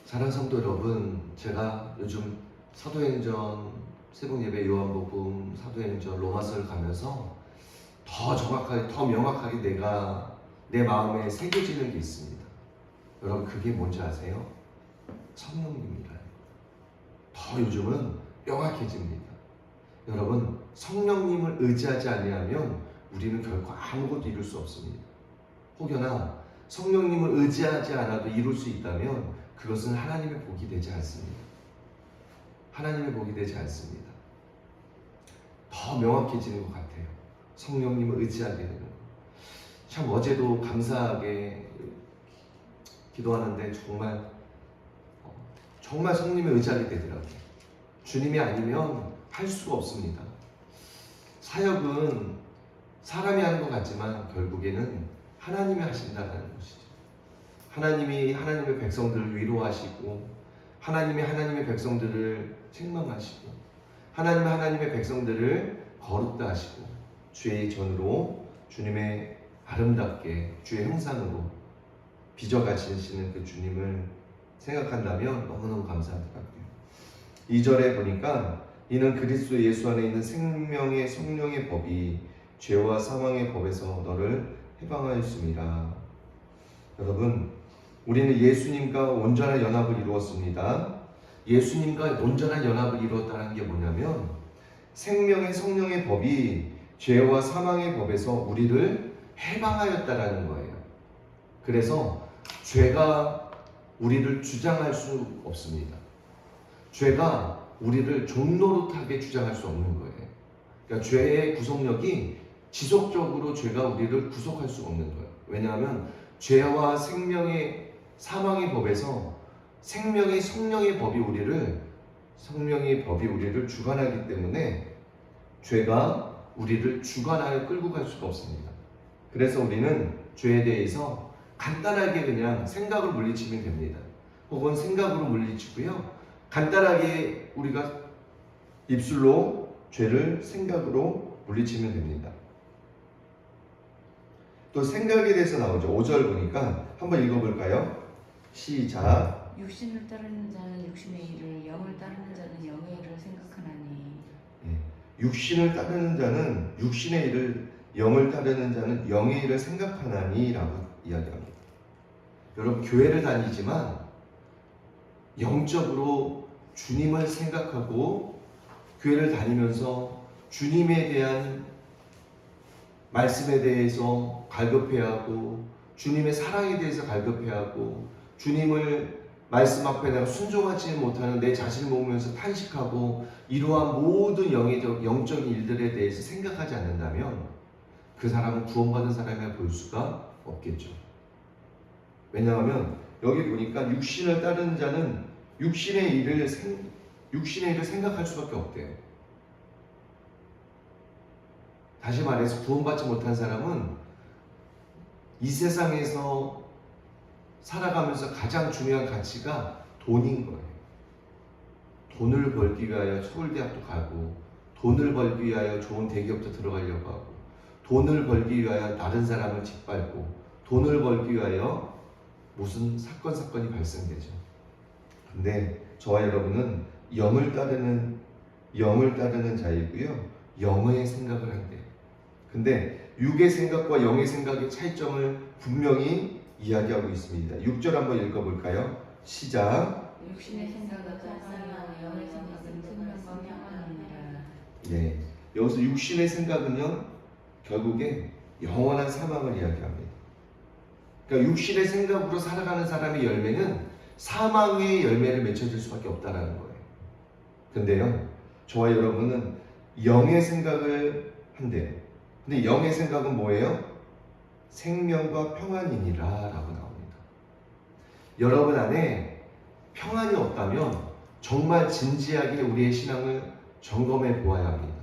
사랑하는 성도 여러분, 제가 요즘 사도행전, 새벽예배, 요한복음, 사도행전, 로마서를 가면서 더 정확하게, 더 명확하게 내가 내 마음에 새겨지는 게 있습니다. 여러분, 그게 뭔지 아세요? 성령님이라요. 더 요즘은 명확해집니다. 여러분, 성령님을 의지하지 아니하면 우리는 결코 아무것도 이룰 수 없습니다. 혹여나 성령님을 의지하지 않아도 이룰 수 있다면 그것은 하나님의 복이 되지 않습니다. 하나님의 복이 되지 않습니다. 더 명확해지는 것 같아요. 성령님을 의지하게 되는 것. 참 어제도 감사하게 기도하는데 정말 성령님을 의지하게 되더라고요. 주님이 아니면 할 수가 없습니다. 사역은 사람이 하는 것 같지만 결국에는 하나님이 하신다는 것이죠. 하나님이 하나님의 백성들을 위로하시고, 하나님이 하나님의 백성들을 책망하시고, 하나님이 하나님의 백성들을 거룩다 하시고, 주의 전으로 주님의 아름답게 주의 형상으로 빚어가시는 그 주님을 생각한다면 너무너무 감사한 것 같아요. 2절에 보니까 이는 그리스도 예수 안에 있는 생명의 성령의 법이 죄와 사망의 법에서 너를 해방하였습니다. 여러분, 우리는 예수님과 온전한 연합을 이루었습니다. 예수님과 온전한 연합을 이루었다는 게 뭐냐면 생명의 성령의 법이 죄와 사망의 법에서 우리를 해방하였다라는 거예요. 그래서 죄가 우리를 주장할 수 없습니다. 죄가 우리를 종노릇하게 주장할 수 없는 거예요. 그러니까 죄의 구속력이 지속적으로 죄가 우리를 구속할 수 없는 거예요. 왜냐하면 죄와 생명의 사망의 법에서 생명의 성령의 법이 우리를 주관하기 때문에 죄가 우리를 주관하여 끌고 갈 수가 없습니다. 그래서 우리는 죄에 대해서 간단하게 그냥 생각을 물리치면 됩니다. 혹은 생각으로 물리치고요. 간단하게 우리가 입술로 죄를 생각으로 물리치면 됩니다. 또 생각에 대해서 나오죠. 5절 보니까 한번 읽어볼까요? 시작. 육신을 따르는 자는 육신의 일을, 영을 따르는 자는 영의 일을 생각하나니. 육신을 따르는 자는 육신의 일을, 영을 따르는 자는 영의 일을 생각하나니 라고 이야기합니다. 여러분, 교회를 다니지만 영적으로 주님을 생각하고 교회를 다니면서 주님에 대한 말씀에 대해서 갈급해야 하고, 주님의 사랑에 대해서 갈급해야 하고, 주님을 말씀 앞에 내가 순종하지 못하는 내 자신을 보면서 탄식하고, 이러한 모든 영적인 일들에 대해서 생각하지 않는다면 그 사람은 구원받은 사람이라 볼 수가 없겠죠. 왜냐하면 여기 보니까 육신을 따르는 자는 육신의 일을 생각할 수밖에 없대요. 다시 말해서 구원받지 못한 사람은 이 세상에서 살아가면서 가장 중요한 가치가 돈인 거예요. 돈을 벌기 위하여 서울대학도 가고, 돈을 벌기 위하여 좋은 대기업도 들어가려고 하고, 돈을 벌기 위하여 다른 사람을 짓밟고, 돈을 벌기 위하여 무슨 사건이 발생되죠. 근데 저와 여러분은 영을 따르는 자이고요. 영의 생각을 한대요. 근데 육의 생각과 영의 생각의 차이점을 분명히 이야기하고 있습니다. 6절 한번 읽어볼까요? 시작. 육신의 생각은 사망이요 영의 생각은 생명과 평안이니라. 네, 여기서 육신의 생각은요, 결국에 영원한 사망을 이야기합니다. 그러니까 육신의 생각으로 살아가는 사람의 열매는 사망의 열매를 맺혀질 수밖에 없다라는 거예요. 근데요, 저와 여러분은 영의 생각을 한대요. 근데 영의 생각은 뭐예요? 생명과 평안이니라 라고 나옵니다. 여러분 안에 평안이 없다면 정말 진지하게 우리의 신앙을 점검해 보아야 합니다.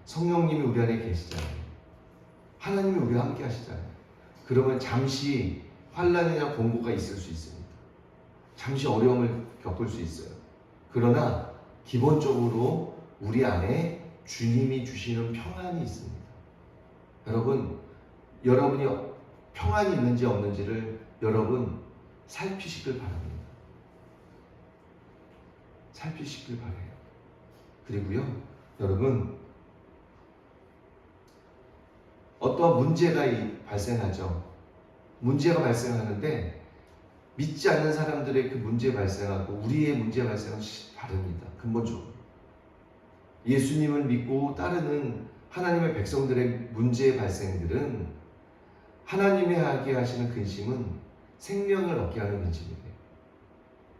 성령님이 우리 안에 계시잖아요. 하나님이 우리와 함께 하시잖아요. 그러면 잠시 환난이나 공고가 있을 수 있습니다. 잠시 어려움을 겪을 수 있어요. 그러나 기본적으로 우리 안에 주님이 주시는 평안이 있습니다. 여러분이 평안이 있는지 없는지를 여러분 살피시길 바랍니다. 살피시길 바래요. 그리고요, 여러분, 어떠한 문제가 발생하죠. 문제가 발생하는데 믿지 않는 사람들의 그 문제 발생하고 우리의 문제 발생은 다릅니다. 근본적으로. 예수님을 믿고 따르는 하나님의 백성들의 문제 발생들은 하나님이 하게 하시는 근심은 생명을 얻게 하는 근심이에요.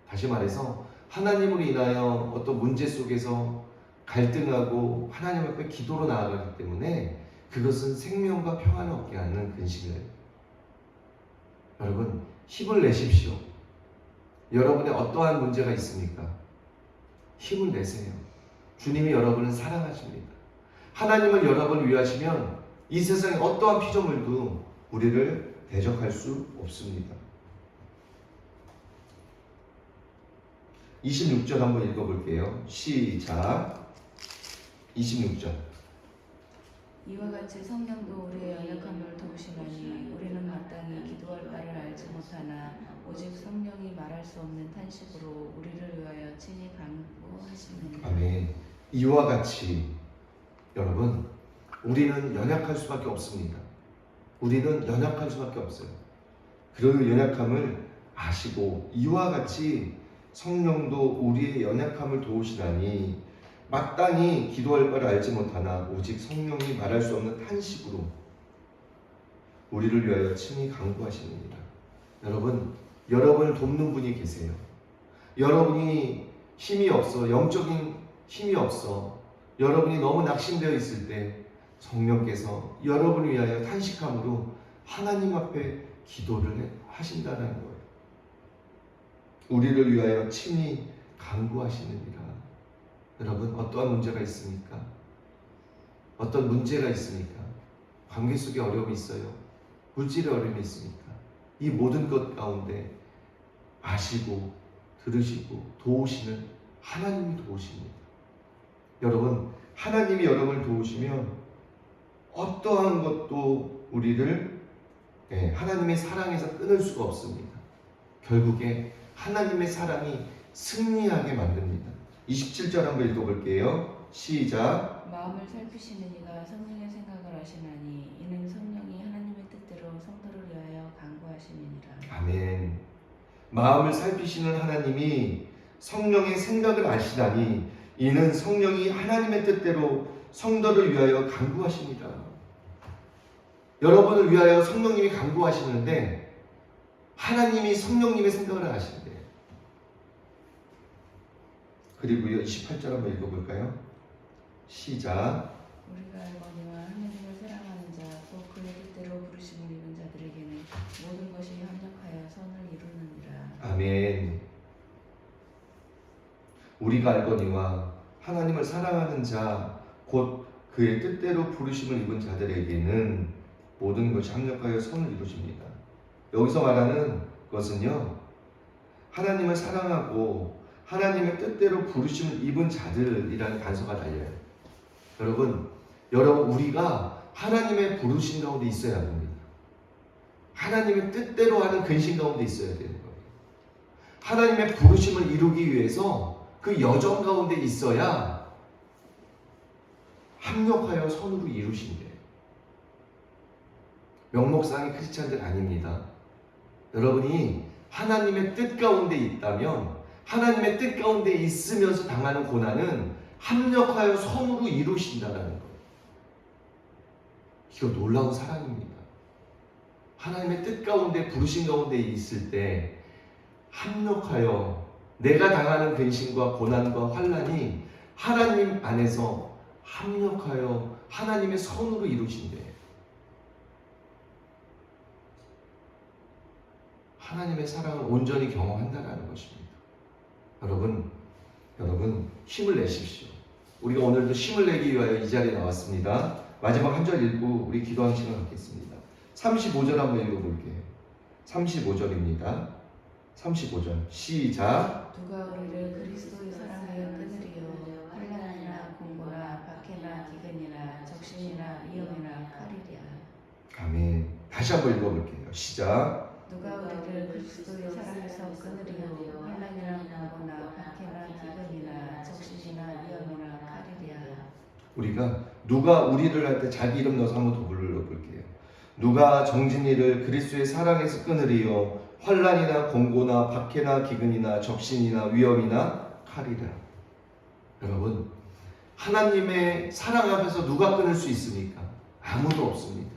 다시 말해서 하나님으로 인하여 어떤 문제 속에서 갈등하고 하나님 앞에 기도로 나아가기 때문에 그것은 생명과 평안을 얻게 하는 근심이에요. 여러분, 힘을 내십시오. 여러분의 어떠한 문제가 있습니까? 힘을 내세요. 주님이 여러분을 사랑하십니다. 하나님을 여러분을 위하시면 이 세상의 어떠한 피조물도 우리를 대적할 수 없습니다. 26절 한번 읽어볼게요. 시작. 26절. 이와 같이 성령도 우리의 연약함을 도우시나니 우리는 마땅히 기도할 바를 알지 못하나 오직 성령이 말할 수 없는 탄식으로 우리를 위하여 친히 간구하시느니라. 아멘. 이와 같이 여러분, 우리는 연약할 수밖에 없습니다. 우리는 연약할 수밖에 없어요. 그 연약함을 아시고 이와 같이 성령도 우리의 연약함을 도우시나니 마땅히 기도할 바를 알지 못하나 오직 성령이 말할 수 없는 탄식으로 우리를 위하여 친히 간구하시느니라. 여러분, 여러분을 돕는 분이 계세요. 여러분이 힘이 없어, 영적인 힘이 없어, 여러분이 너무 낙심되어 있을 때 성령께서 여러분을 위하여 탄식함으로 하나님 앞에 기도를 하신다는 거예요. 우리를 위하여 친히 간구하시느니라. 여러분, 어떠한 문제가 있습니까? 어떤 문제가 있습니까? 관계 속에 어려움이 있어요? 물질의 어려움이 있습니까? 이 모든 것 가운데 아시고 들으시고 도우시는 하나님이 도우십니다. 여러분, 하나님이 여러분을 도우시면 어떠한 것도 우리를 하나님의 사랑에서 끊을 수가 없습니다. 결국에 하나님의 사랑이 승리하게 만듭니다. 27절 한번 읽어볼게요. 시작. 마음을 살피시는 이가 성령의 생각을 아시나니 이는 성령이 하나님의 뜻대로 성도를 위하여 간구하시느니라. 아멘. 마음을 살피시는 하나님이 성령의 생각을 아시다니 이는 성령이 하나님의 뜻대로 성도를 위하여 간구하십니다. 여러분을 위하여 성령님이 간구하시는데 하나님이 성령님의 생각을 아신대요. 그리고요, 28절 한번 읽어볼까요? 시작. 우리가 알거니와 하나님을 사랑하는 자 또 그의 뜻대로 부르심을 입은 자들에게는 모든 것이 합력하여 선을 이루느니라. 아멘. 우리가 알거니와 하나님을 사랑하는 자 곧 그의 뜻대로 부르심을 입은 자들에게는 모든 것이 합력하여 선을 이루십니다. 여기서 말하는 것은요, 하나님을 사랑하고 하나님의 뜻대로 부르심을 입은 자들이라는 단서가 달려요. 여러분, 우리가 하나님의 부르심 가운데 있어야 합니다. 하나님의 뜻대로 하는 근심 가운데 있어야 되는 거예요. 하나님의 부르심을 이루기 위해서 그 여정 가운데 있어야 합력하여 선으로 이루신대요. 명목상의 크리스찬들 아닙니다. 여러분이 하나님의 뜻 가운데 있다면 하나님의 뜻 가운데 있으면서 당하는 고난은 합력하여 선으로 이루신다는 거예요. 이거 놀라운 사랑입니다. 하나님의 뜻 가운데 부르신 가운데 있을 때 합력하여 내가 당하는 근심과 고난과 환난이 하나님 안에서 합력하여 하나님의 선으로 이루신대. 하나님의 사랑을 온전히 경험한다는 것입니다. 여러분 힘을 내십시오. 우리가 오늘도 힘을 내기 위하여 이 자리에 나왔습니다. 마지막 한 절 읽고 우리 기도하는 시간 갖겠습니다. 35절 한번 읽어볼게요. 35절입니다. 35절 시작. 누가 우리를 그리스도의 사랑하여 끊으리요. 환난이나 공고나 박해나 기근이나 적신이나 위험이나 칼이랴. 아멘. 다시 한번 읽어볼게요. 시작. 누가 우리를 그리스도의 사랑에서 끊으리요. 환난이나 공고나 박해나 기근이나 적신이나 위험이나 칼이랴. 우리가 누가 우리를 할 때 자기 이름 넣어서 한번 더 불러볼게요. 누가 정진이를 그리스도의 사랑에서 끊으리요. 환난이나 공고나 박해나 기근이나 적신이나 위험이나 칼이라. 여러분, 하나님의 사랑 앞에서 누가 끊을 수 있습니까? 아무도 없습니다.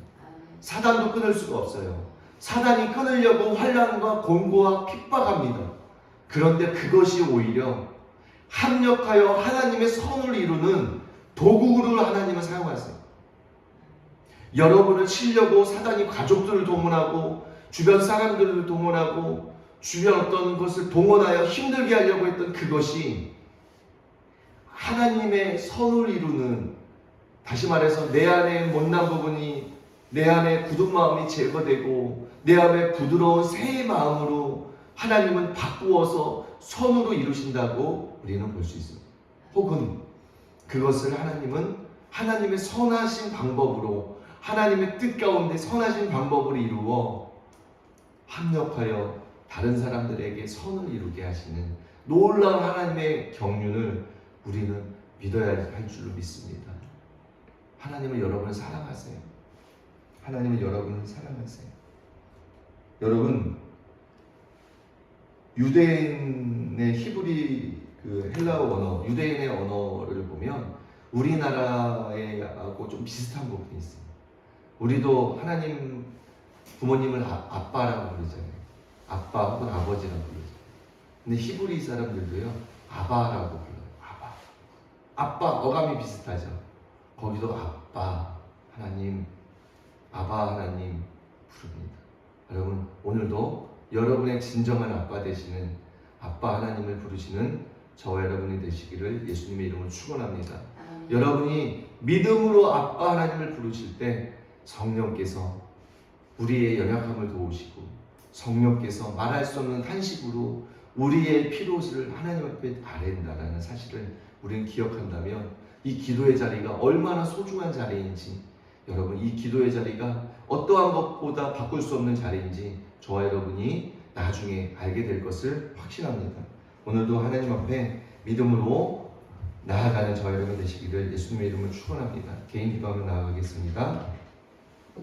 사단도 끊을 수가 없어요. 사단이 끊으려고 환난과 공고와 핍박합니다. 그런데 그것이 오히려 합력하여 하나님의 선을 이루는 도구로 하나님을 사용하세요. 여러분을 치려고 사단이 가족들을 동원하고 주변 사람들을 동원하고 주변 어떤 것을 동원하여 힘들게 하려고 했던 그것이 하나님의 선을 이루는, 다시 말해서 내 안에 못난 부분이, 내 안에 굳은 마음이 제거되고 내 안에 부드러운 새 마음으로 하나님은 바꾸어서 선으로 이루신다고 우리는 볼 수 있습니다. 혹은 그것을 하나님은 하나님의 선하신 방법으로, 하나님의 뜻 가운데 선하신 방법으로 이루어 합력하여 다른 사람들에게 선을 이루게 하시는 놀라운 하나님의 경륜을 우리는 믿어야 할 줄로 믿습니다. 하나님은 여러분을 사랑하세요. 하나님은 여러분을 사랑하세요. 여러분, 유대인의 히브리 헬라어 언어, 유대인의 언어를 보면 우리나라하고 좀 비슷한 부분이 있어요. 우리도 하나님 부모님을 아빠라고 부르잖아요. 아빠 혹은 아버지라고 부르죠. 근데 히브리 사람들도요, 아바라고 불러요. 아바. 아빠 어감이 비슷하죠. 거기도 아빠 하나님, 아바 하나님 부릅니다. 여러분, 오늘도 여러분의 진정한 아빠 되시는 아빠 하나님을 부르시는 저와 여러분이 되시기를 예수님의 이름으로 축원합니다. 여러분이 믿음으로 아빠 하나님을 부르실 때 성령께서 우리의 연약함을 도우시고 성령께서 말할 수 없는 탄식으로 우리의 필요를 하나님 앞에 아랜다라는 사실을 우리는 기억한다면 이 기도의 자리가 얼마나 소중한 자리인지, 여러분 이 기도의 자리가 어떠한 것보다 바꿀 수 없는 자리인지 저와 여러분이 나중에 알게 될 것을 확신합니다. 오늘도 하나님 앞에 믿음으로 나아가는 저와 여러분 되시기를 예수님의 이름으로 축원합니다. 개인 기도하며 나아가겠습니다.